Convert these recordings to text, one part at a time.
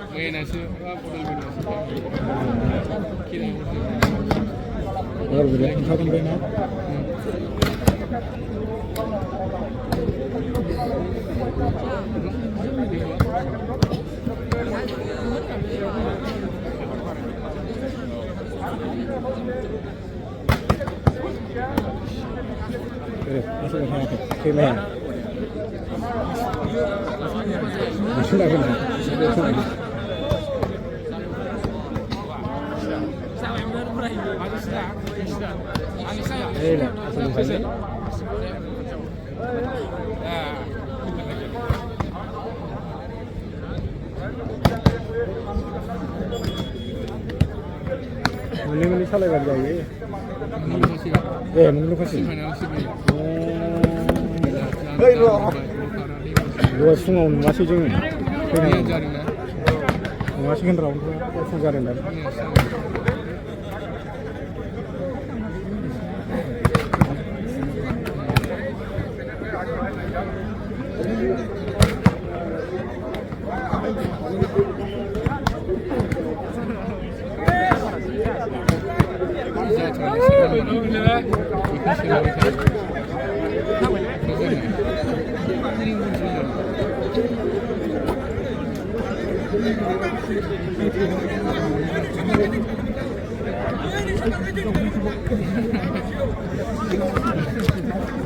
Mainasnya model beda. Kira और बढ़िया था तुम कहना asal mana kena sudah kena Mending salah kerja ye. Mending kasih. Dua sungai masih jeng. Masih kan round sungai rendah.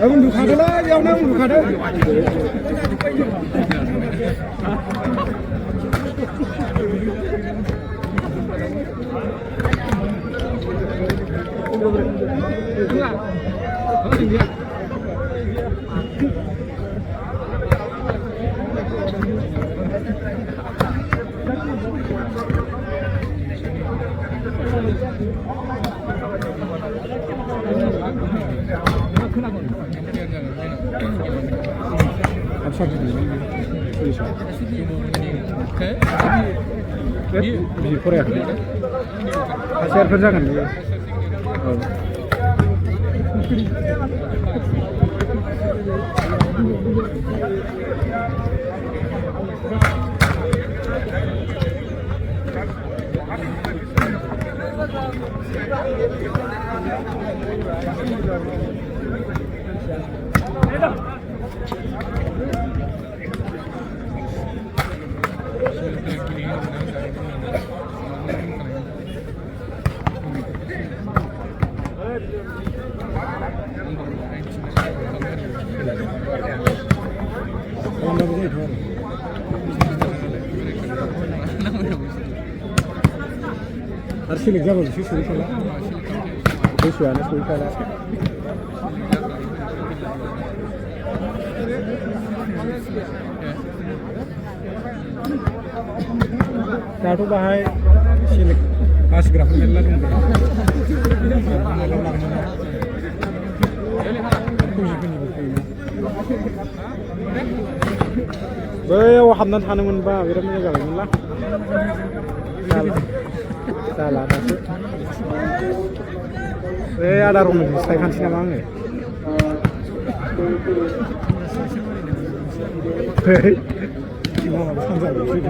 Ông được khá đó, ông được khá đó. Bisa Korea kan? Hasil kerja kan dia. Arsilik zaman şu kala. Şu an şu kala. Tahu bahai silik pas grafik melan dong. Bae hamdan tanungin ba, biram ni gawe lah. Salah masuk. Ada rumah di saya kan sini mana? Cuma bukan jadi sih.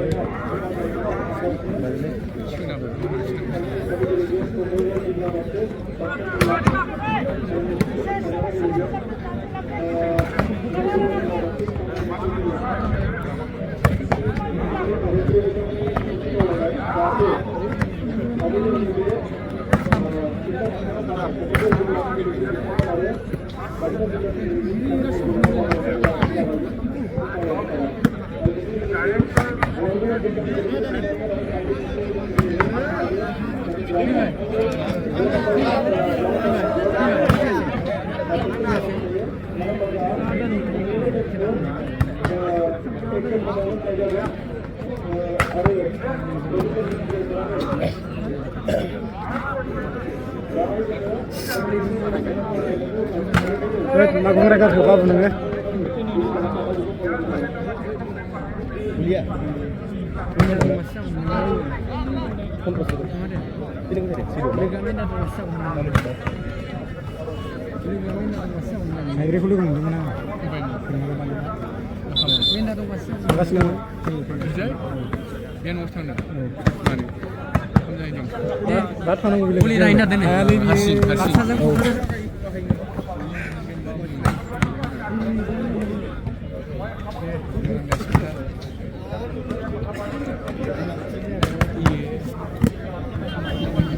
Nak mereka suka benar. Iya. Negeri kulit mana? Terima kasih. Biar mau sana. Mana? Kamu ini. दा थानांगौ बेलाय मुलि रायना दोनो Hasil. बाक्साजों औ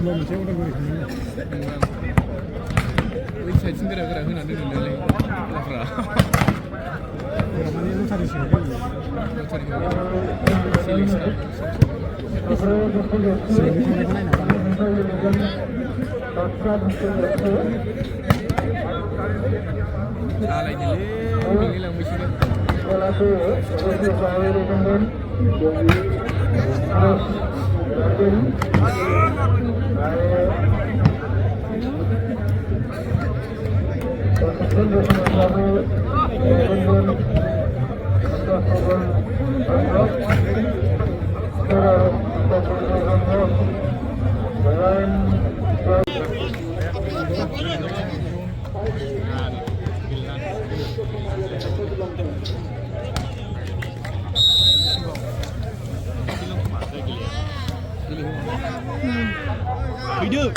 मोनसे Udalguri Oi, saya sendiri gerak huna dengan dalai. Lafra. माने lottery सिङाव Cari. Silik sekali. सिङावनि थांनायखौ नायना Alay gile. Bilang bising. Hidup.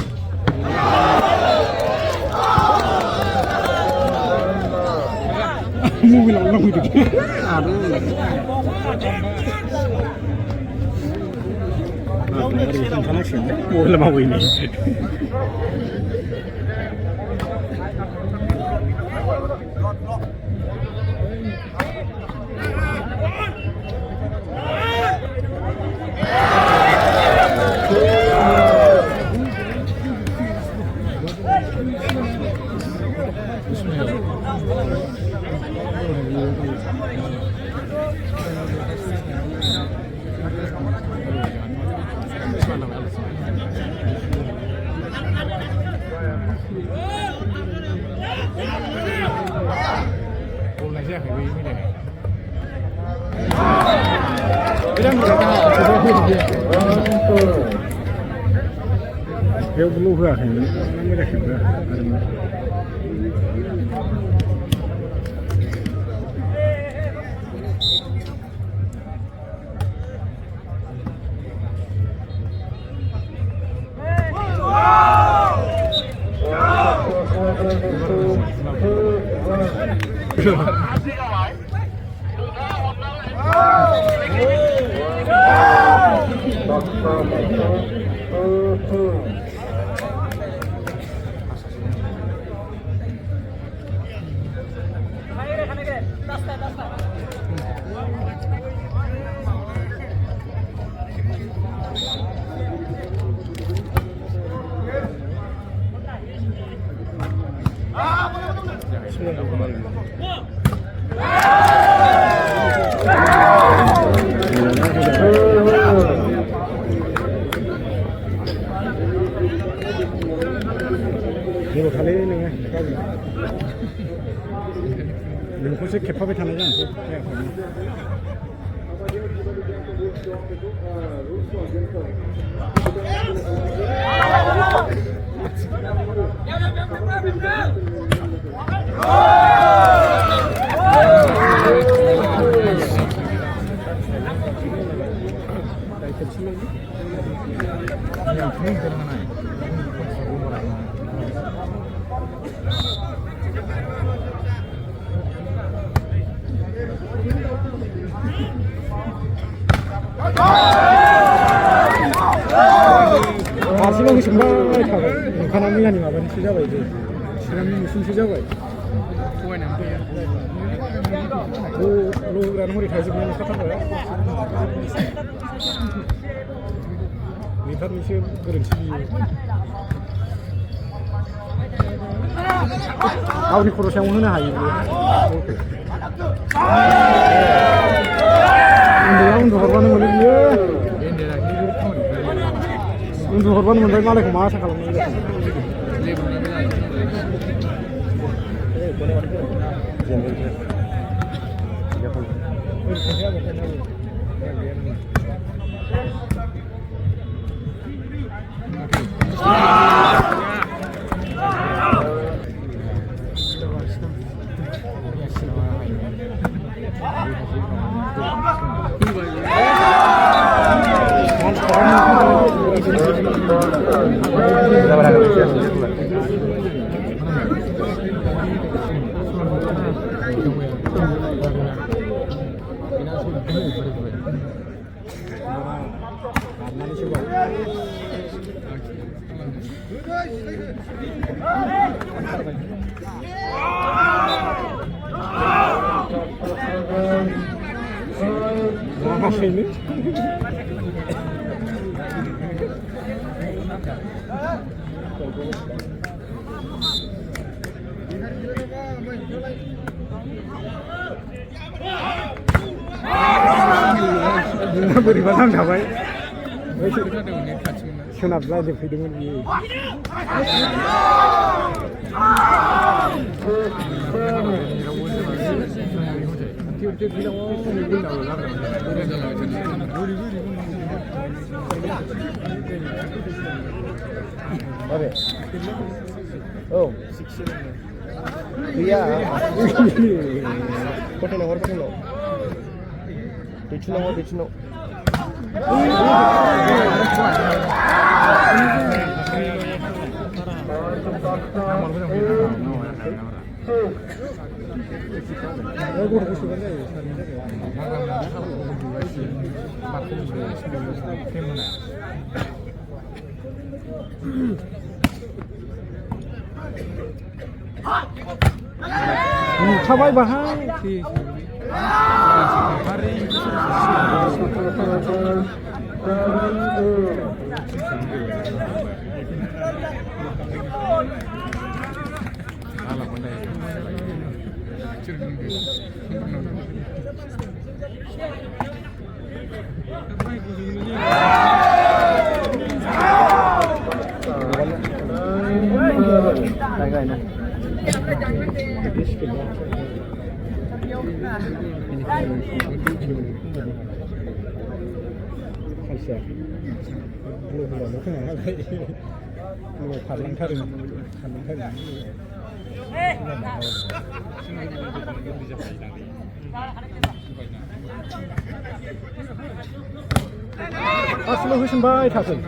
Mobile लांना फैदों आरो ओरै थांखानांसिगोन मबाइल मावैनि बेयाव ब्लु होआखैमोन मोजां खेबो जेबो खालै नोङो नोंखौसो खेबफाबाय थानाय जानोसै हारसिङावनो सोंबाय थाबाय ओंखाना मैयानि माबानिसो जाबाय बे सिगांनि मुसुंसो जाबाय थगायनानै फैया लग्रानो हरै थाजोबनाय नुखाथारबाय बेफोरनिसो गोरोन्थि बियो गावनि खरसायावनो होनो हायो बियो उन्दैया उन्दुहरबानो मोनो बियो उन्दुहरबानो मोनबाय मालायखौ मा आसा खालामनाय साननानैसोबाव लामाखैनो बोरैबा नांथाबाय सोनाब लाजोबफैदोंमोन बियो Oke. Oh. Iya. Kote no. Dichuno. Sabay bahay. Aslı hoşunbay takın.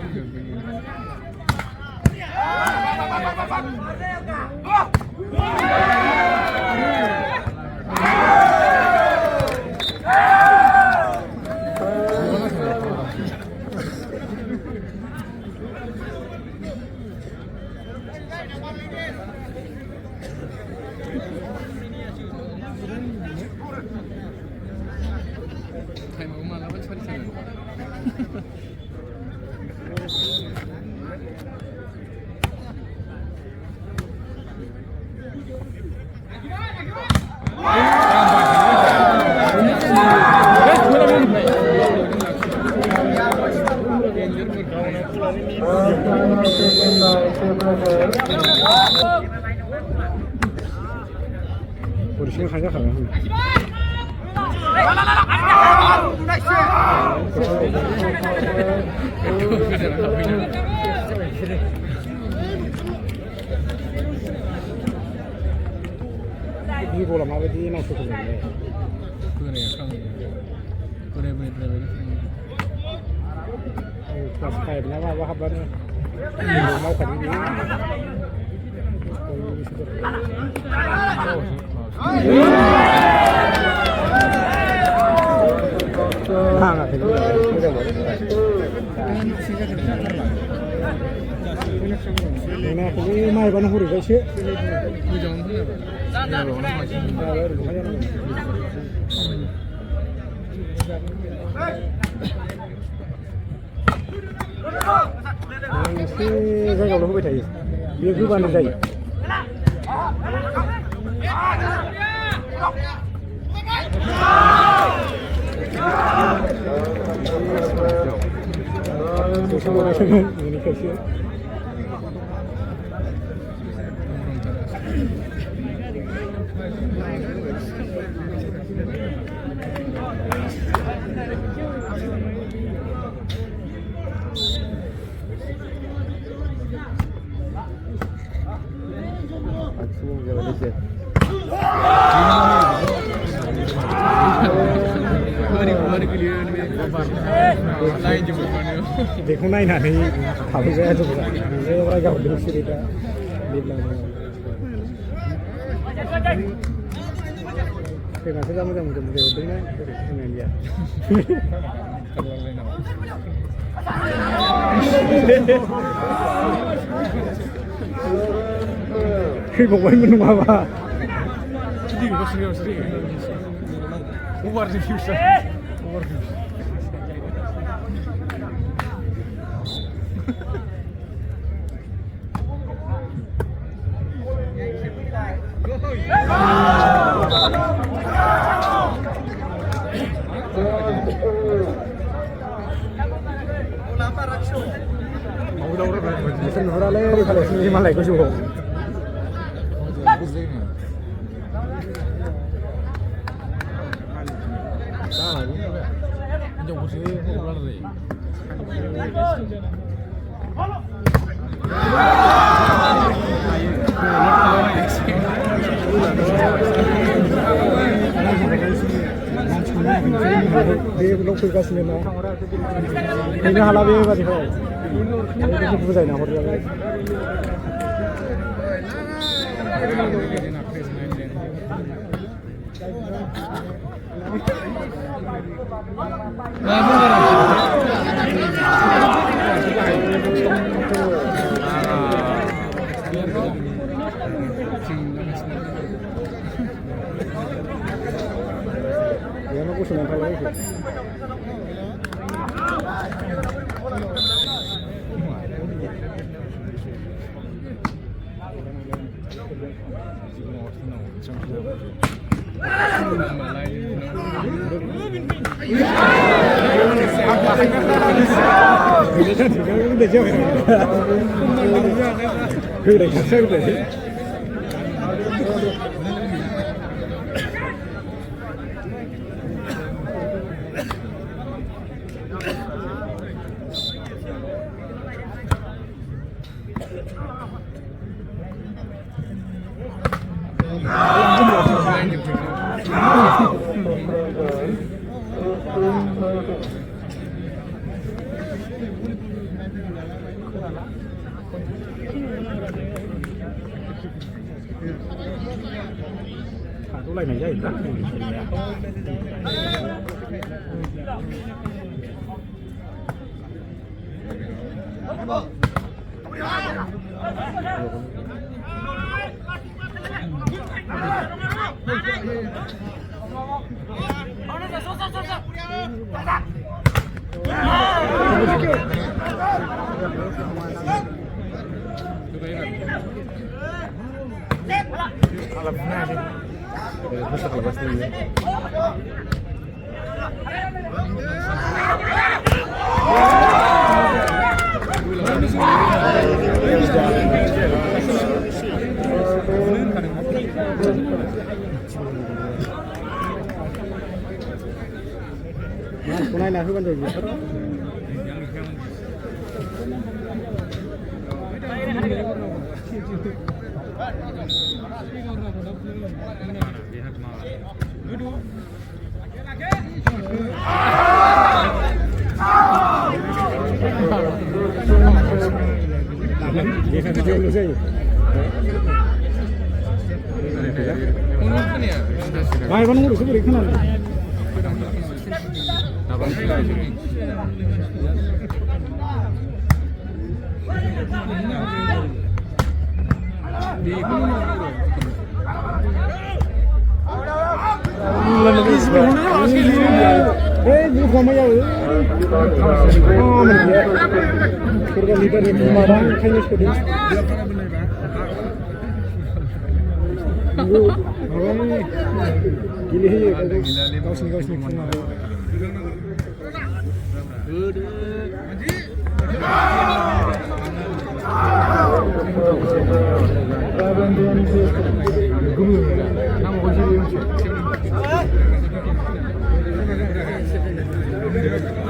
Polisi hanya kalah. Ini bola mana di nak suka ni? Boleh. Pas kayak mana wah apa ni? Mau kali ni. Hangat ni. Ini aku ni mai bana huri gaisi. Mesti saya kalau lebih tahu, dia juga mana tahu. Ini kasih. देखो ना इन्हें नहीं खाली गया तो ये वाला क्या होता है उससे क्या नीला फिर ऐसे जामुन मुझे होते हैं ना फिर India 먹으면 와봐. 스틱 이거 쓰려 스틱. 오버를 휘우셔. 오버를 휘우셔. Sen ahora le kalau sini malah ikut juga. Dia belum kuliah sini lah. Ini halah dia berarti kau. Ini bukan nak orang lain. Dia nak usul apa lagi? Satu lain aja itu. Kunai nak hujan dulu. Dia kan dulu saja. Baik, mana ngurus beri kenal. Ini sama ya. Oh, mana? Kurang liter ni marang kayaknya sudah. Gila ya, kau sini pun.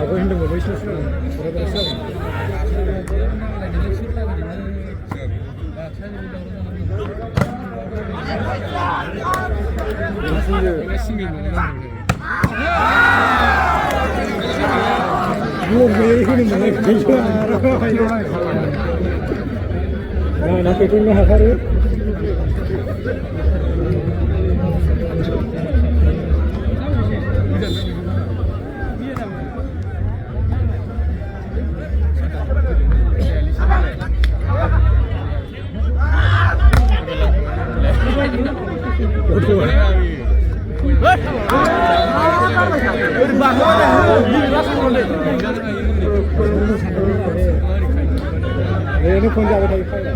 Aku hendak berbuat sesuatu. Nak ikut nak hari. बेनो fun जाबाय थायो फायला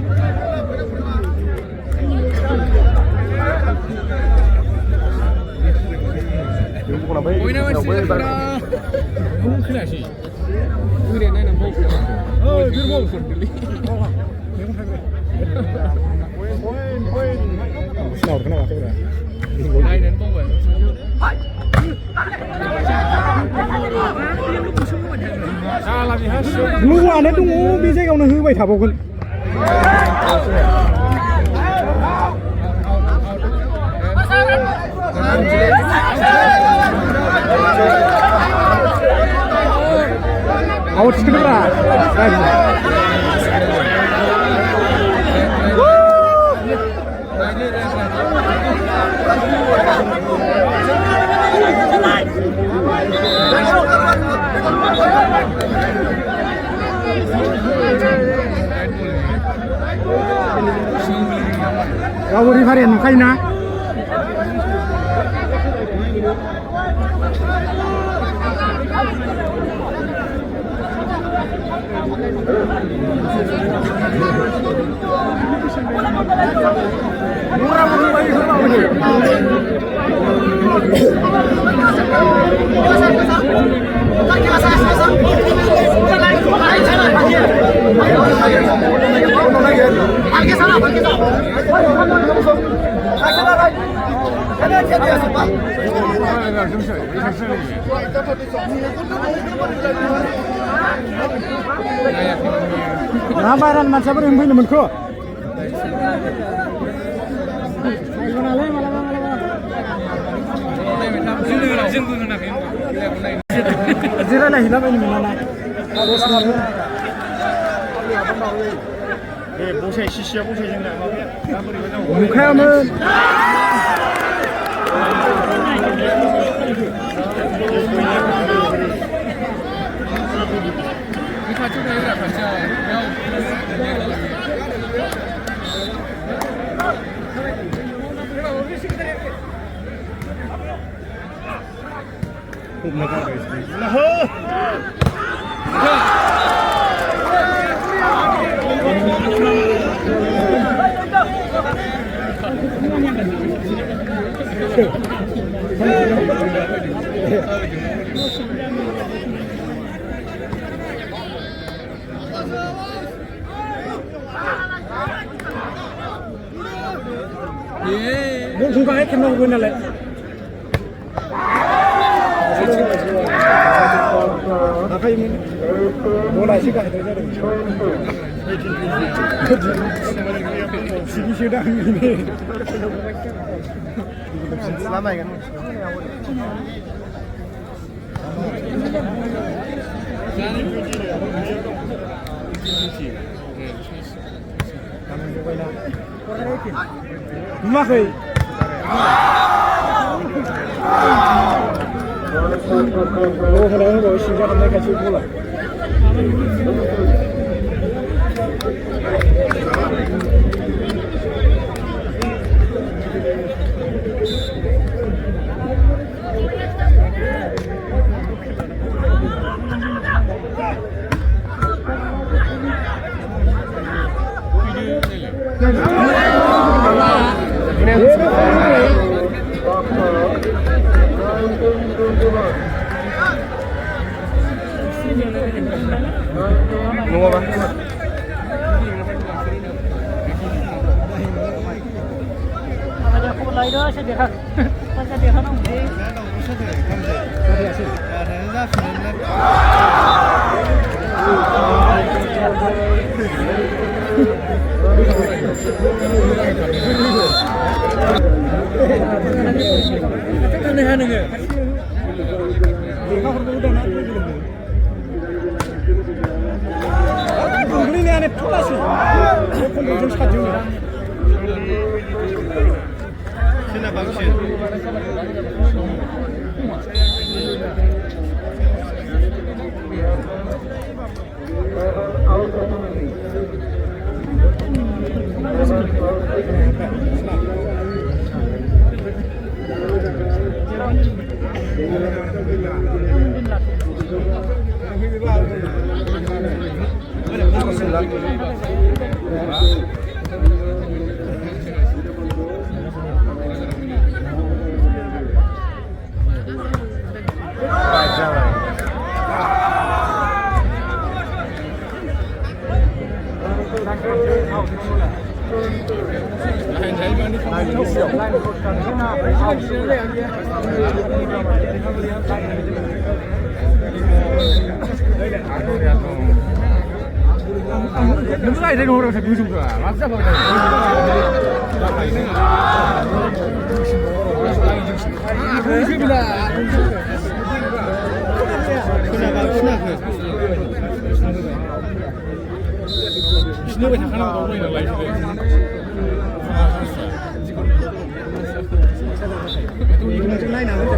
बयनाबो सिगांफोरा खोनायासै ओरै नायनानै बावखौ बिरबाव खनदोलै सिनाव खोनायाखैब्रा नायनानै बावबाय लुआनो दङ बे जायगायावनो होबाय थाबावगोन आउट थिखोनोब्रा रावबो रिफारिया नुखायोना मा बायरानि मानसियाबो ओरैनो फैनो मोनखो जिरायलायहैलाबायनो मोना बसाय सिसिया बसाय जोंना नुखायामोन खाथियाव थायोब्रा खाथियाव बुंगा है खेलना होगा ना ले apa ini bola sih kan sini sudah ini lama kan Makai. Oh, kadang-kadang bawa singgah sampai kasih bola. Nunggu apa? Ada aku mulai dah saya dia. Pasal dia kan umur. Ada sih. Ada ini aneh pula sih. Kau saja. Sini bagus sih. 누가 이래 놓으라고 해서 무슨 거야? 맞자 봐. 아, 동심이다. 신호가 하나가 너무 있는 라이프에. 이거 나이 나는 거.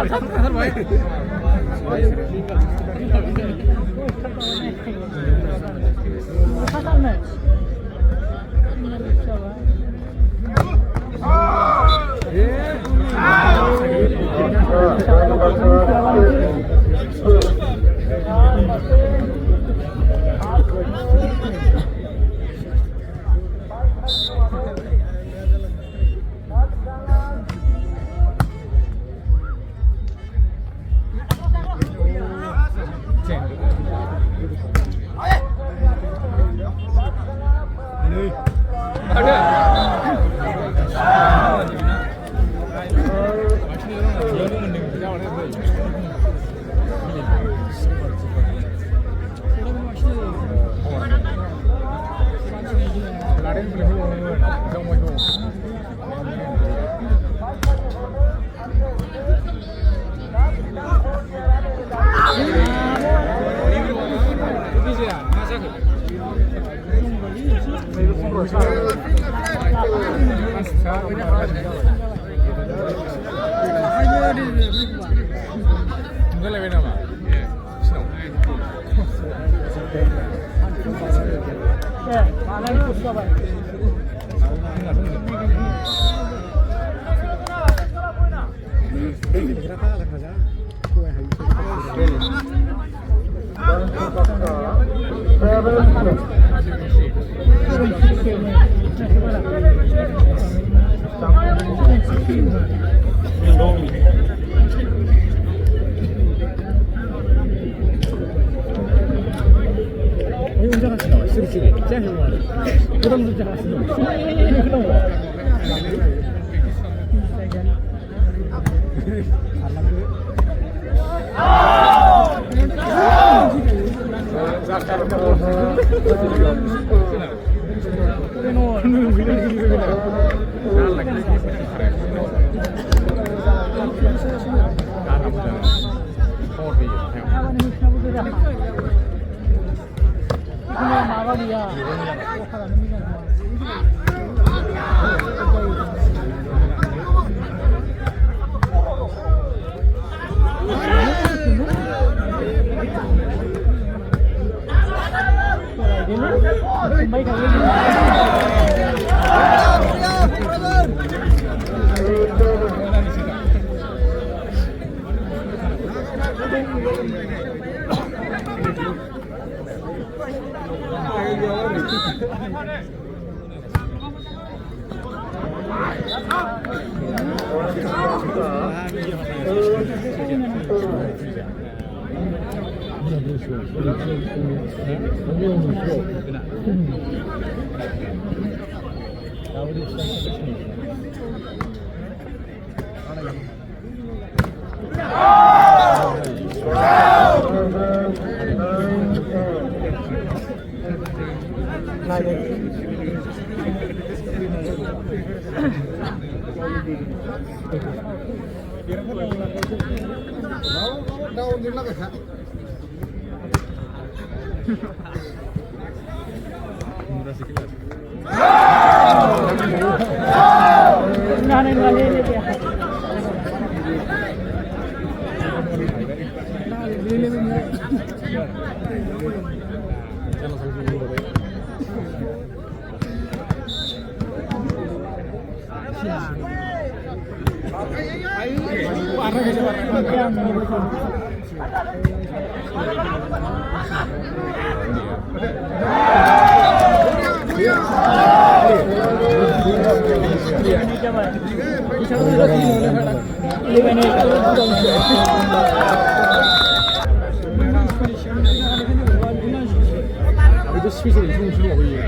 खाथारबाय itu spesial itu semua iya.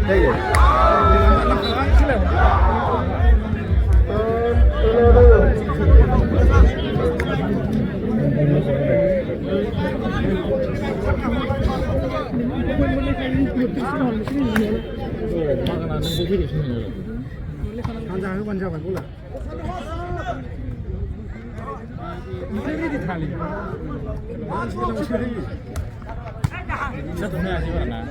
Đây 막아나는 고기를 주는 거예요. 한장 한번 잡아 볼라. 이태리지 탈리. 아, 지금 이태리. 진짜 동네 아니고 나.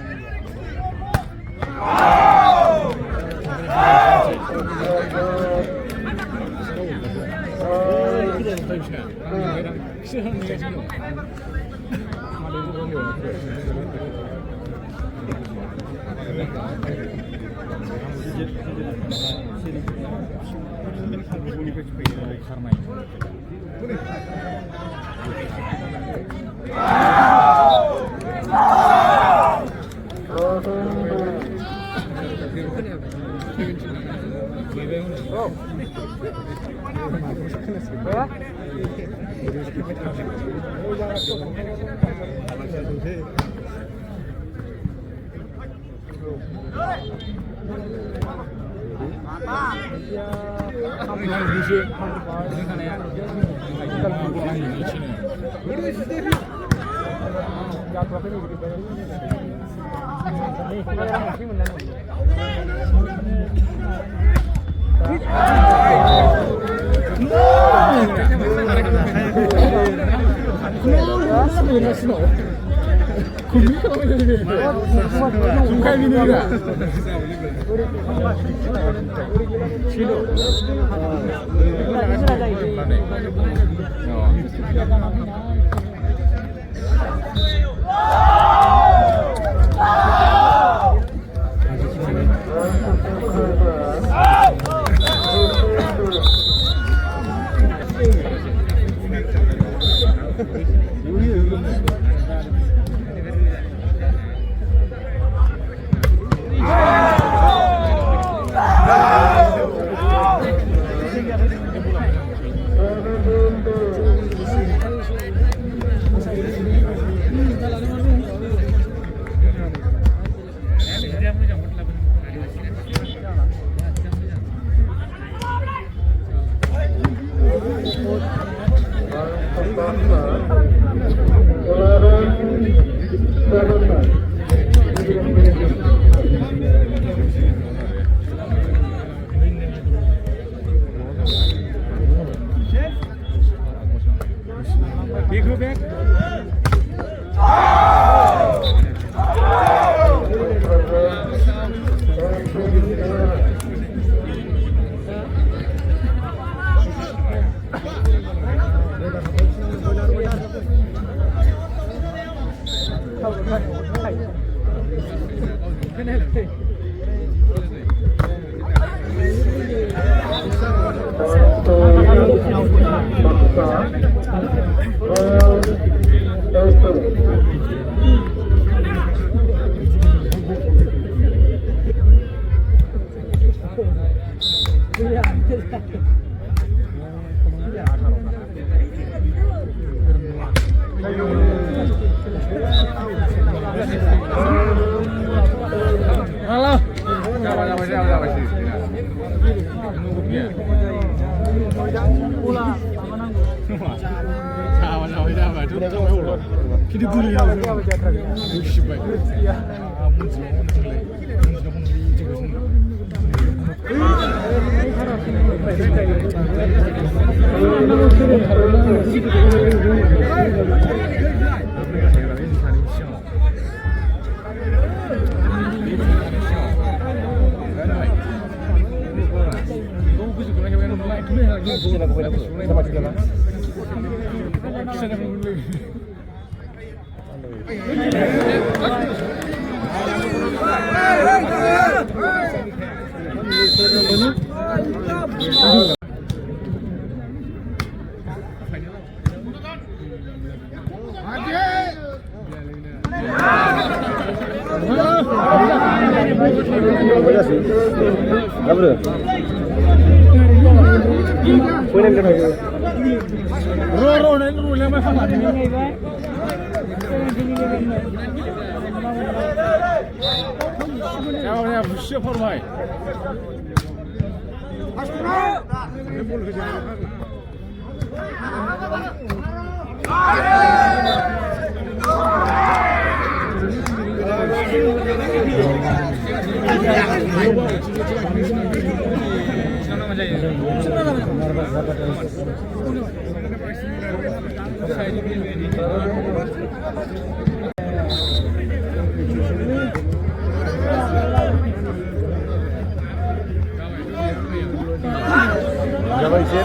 जाबाय एसे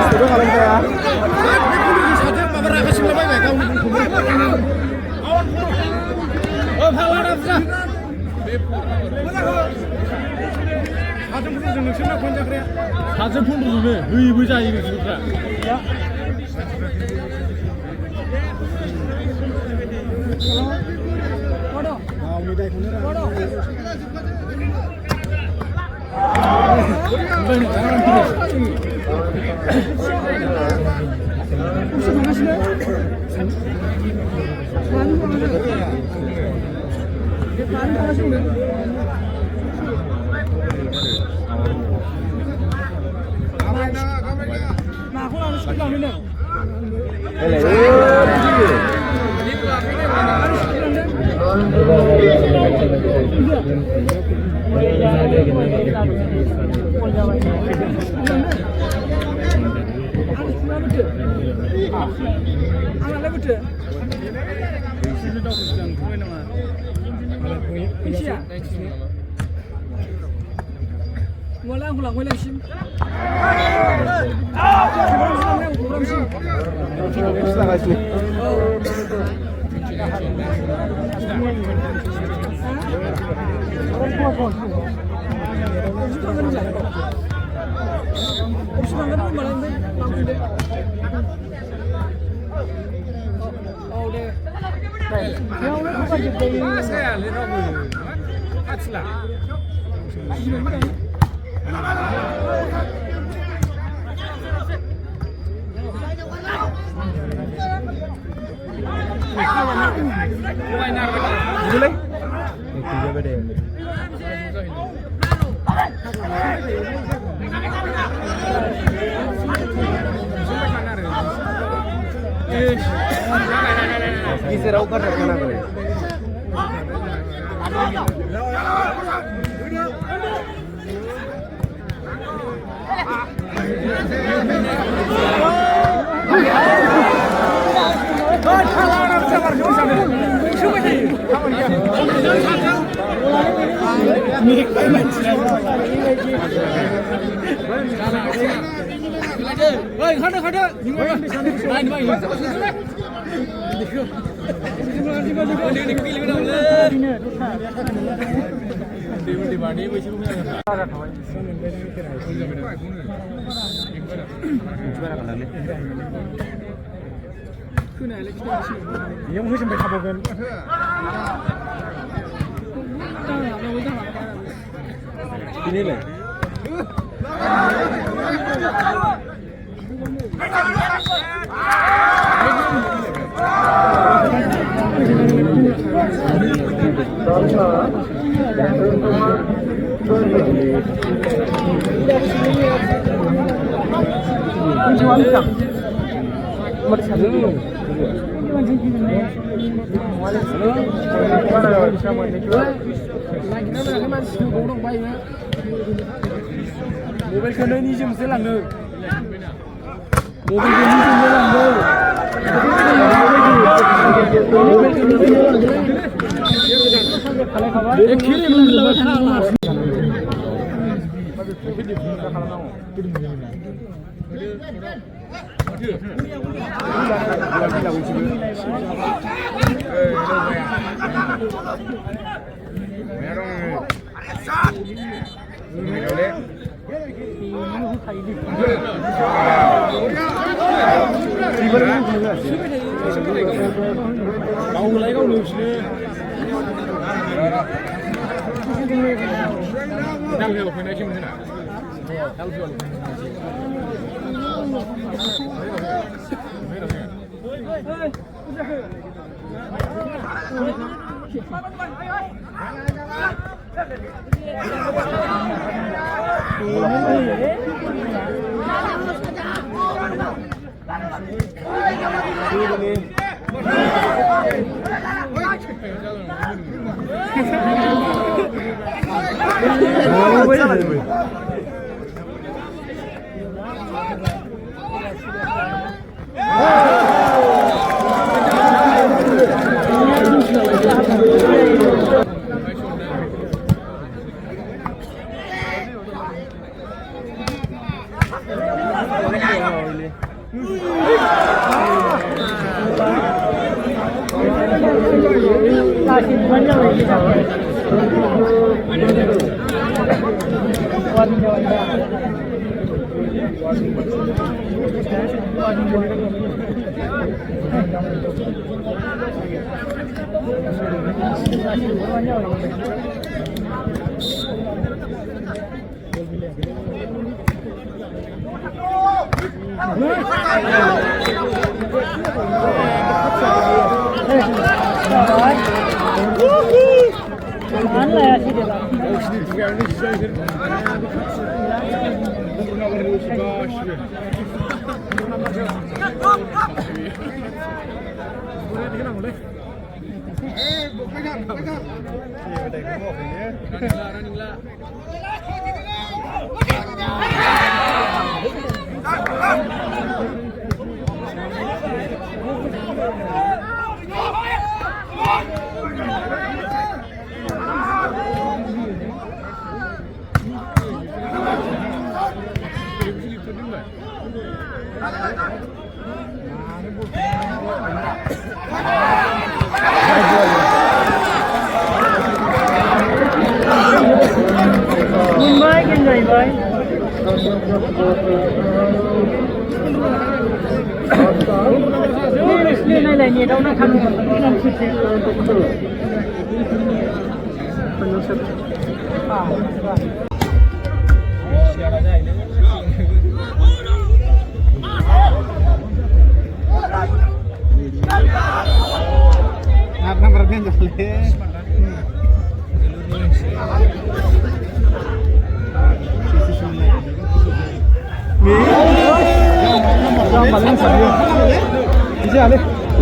सुरु खालामजाया माबा रागा सिंलाबायबाय गावनि साजों फुंजों नोंसोरना fun जाग्राया साजों फन्द्र'जोंनो होयोबो जायो नोंसोरफ्रा गावनि दायखौनो Mulai aku lang, mulai sim. Geser kan rekan aku. Yang mesti sampai kapan? Ini lah. Mobile ni jam selang ni.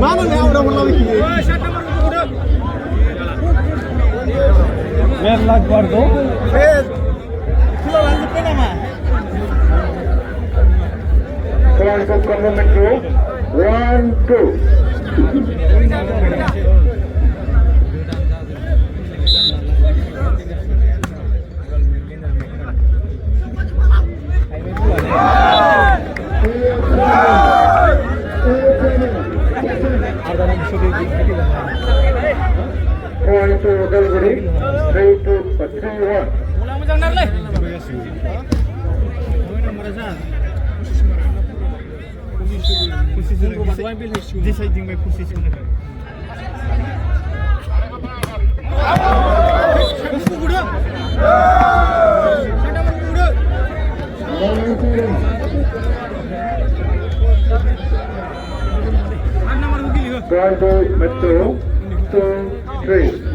Mana ni orang orang lagi? Where lag कर दो Kilo lanjut ke nama? Transfer government row 1 2 Point to Dalguri 3-1 Deciding my position. Toronto Metro 2-3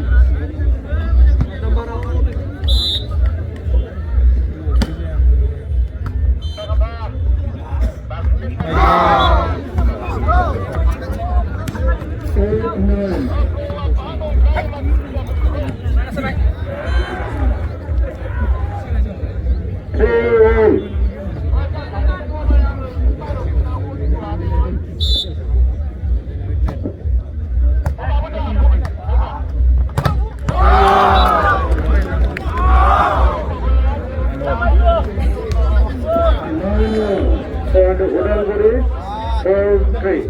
Udalguri 4-3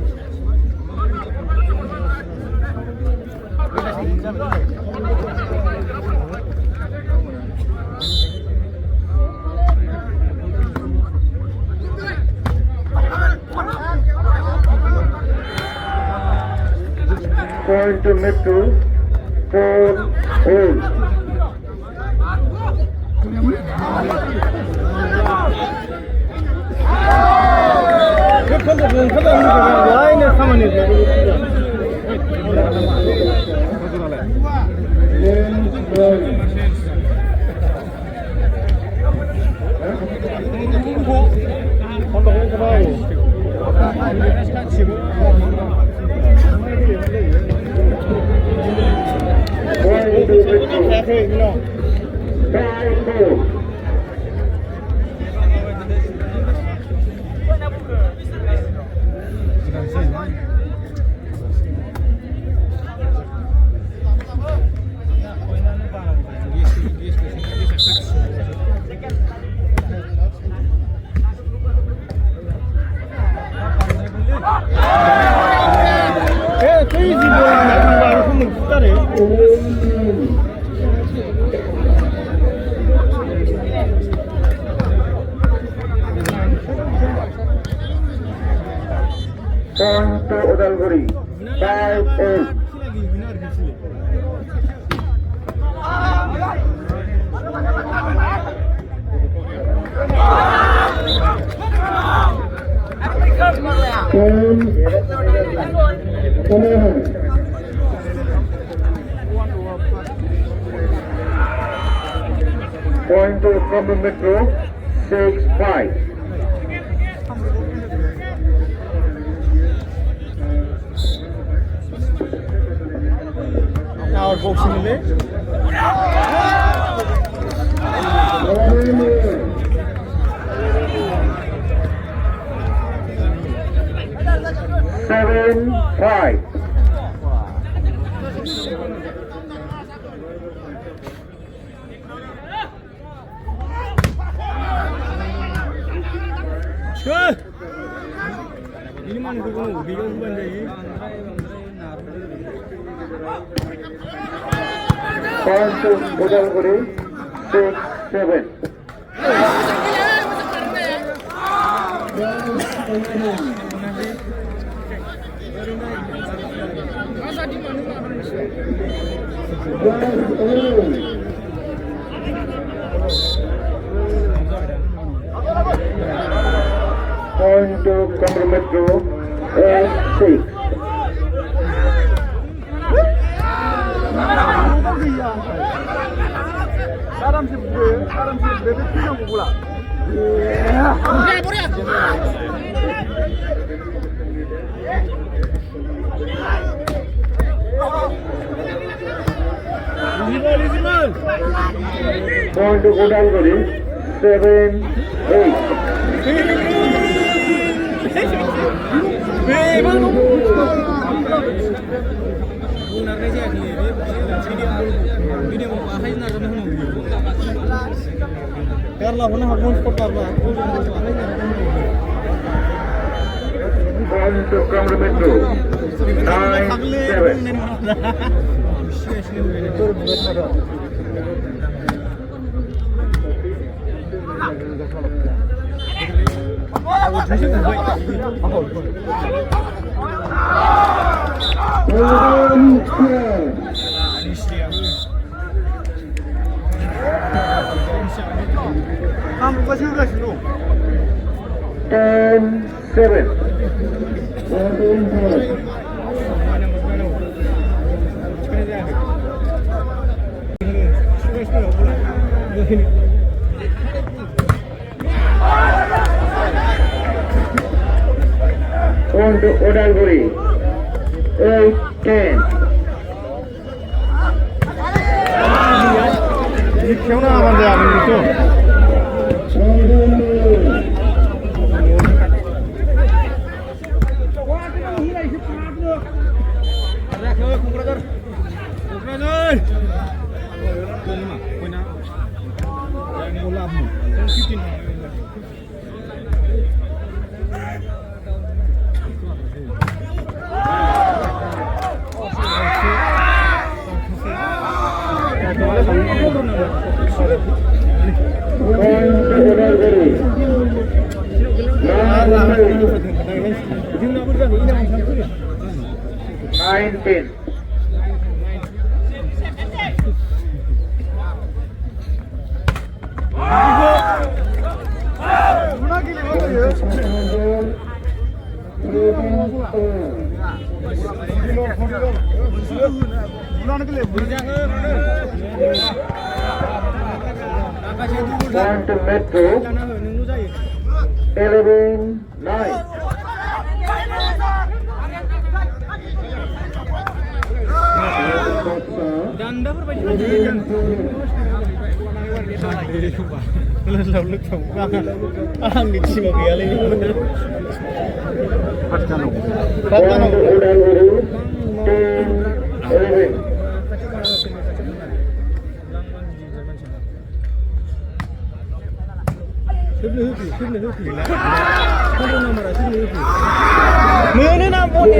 Point to Metro 4-8 Point 뭐 따래. Point to Udalguri. 5-8. Point to Kamlung Metro. 6-5. Now we're boxing in Seven, 5. Good. Ini mana tu kau bilang bukan lagi. Point to Udalguri. 6-7. Point to Kamlung Metro. 8-6. आराम से बेबे पीछे को बोला Point to Udalguri. 7-8. Karla mana hakun spot karla. Point to Kamlung Metro. 9-7. Kamu kasih udah sih 10-7. Point to Udalguri. 8-10. ये क्यों ना आवाज आ रही है तो Nine-10. Point to Metro. 11-9. Ganda perbaikan. Lalu ang di sini mau kali ini. Patano. Point to Udalguri. 10-11. Mana nak pun ni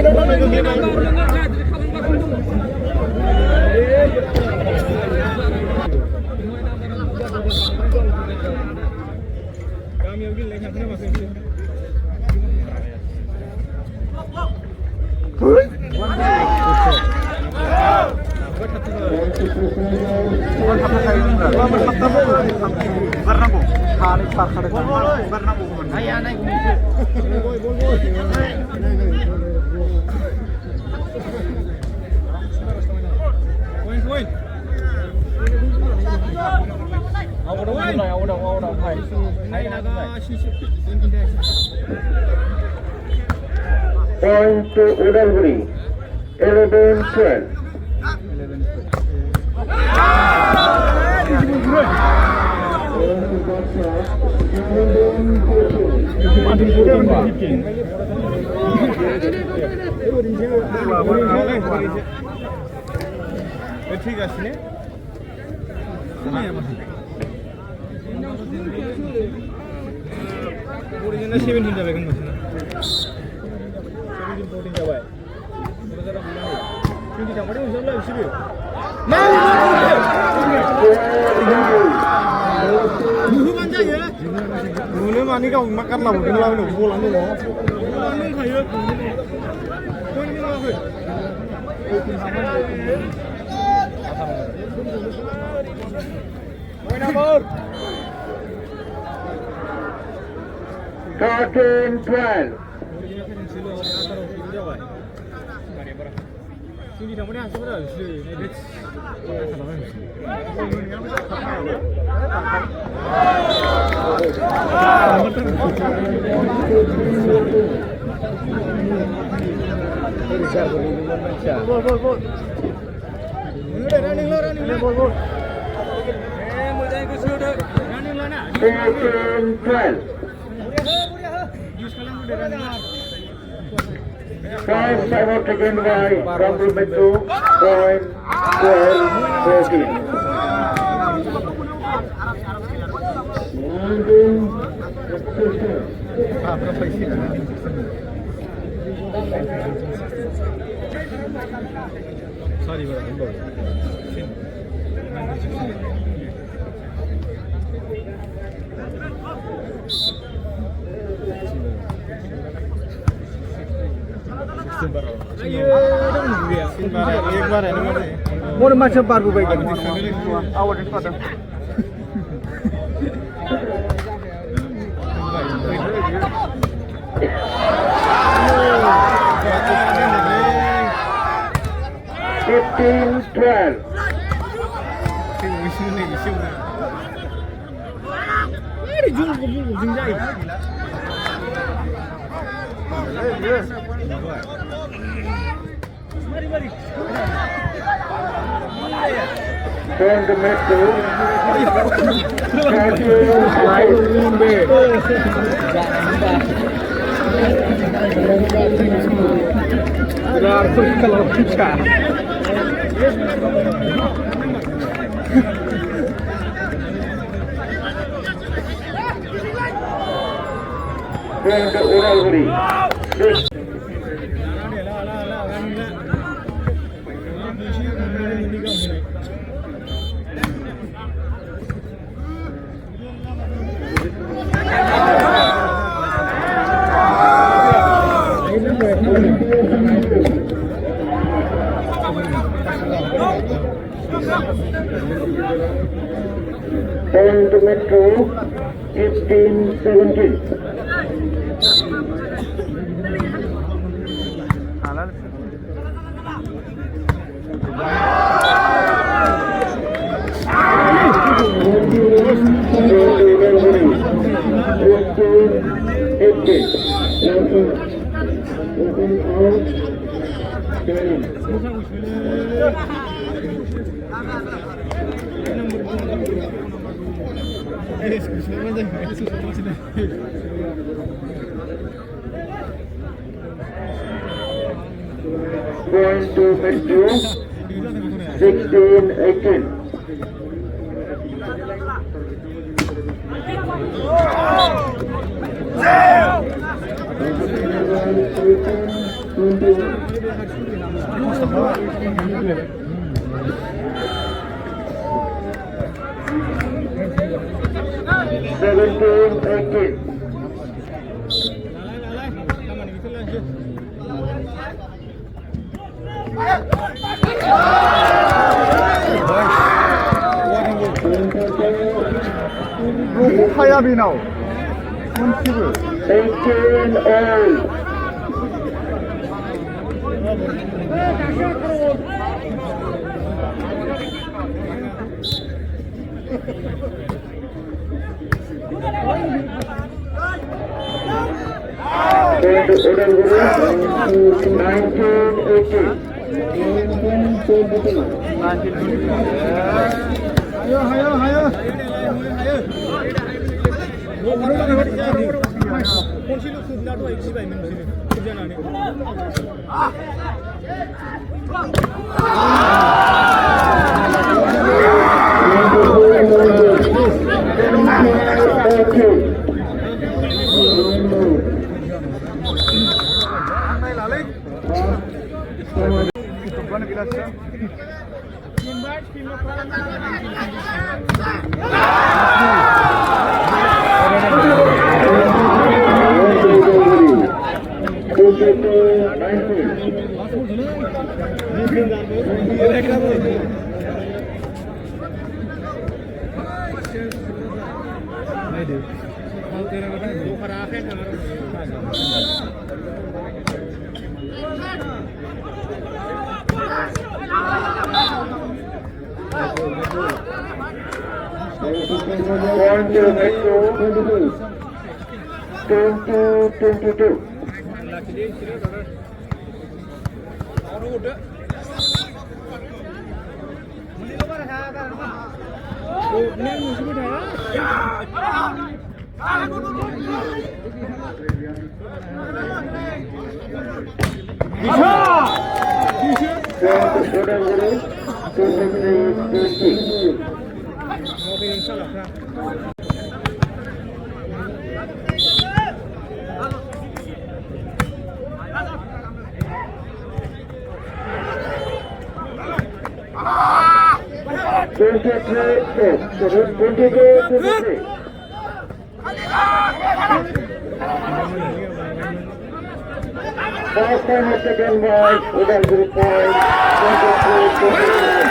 Barnaku. Kali sarkade. Barnaku. Ayah naik. Poin. Point to Udalguri. 11-12. ঠিক আছে নে original 17 যাবে এখন বলছেন 17 14 যাবে ওরা যারা বললাম 20 টা মানে ওই জন্য আসবে না মুহু বানজা ইয়া মুনে মানি কা মাকার লাভ কিন্তু লাভ নো বলান নো বলান নো খাইयो কোন দিন হবে ওই number 13-12. Running. 13-12. 5 timeout taken by Ramrul Metro. Point 12-14. Sorry, bro. एक बार है ना मोर माछा पारबो बाई आवर पता Turn the Metro. Turn the Udalguri. Point to Metro, 15-17. Going to Metro, 16-18. बेनाव मोनसेबो 18 all. खनसेल' खोबना दहाय गिबायमोन बिसोरो खोबजानानै Point to Metro 22. First time of the game was Udalguri point 23-22.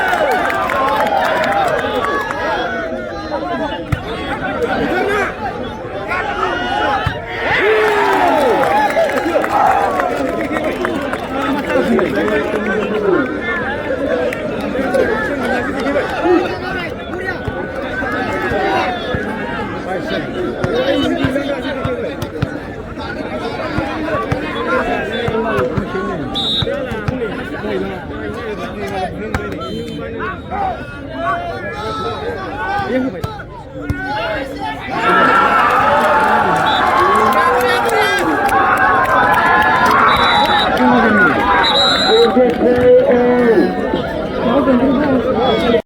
ये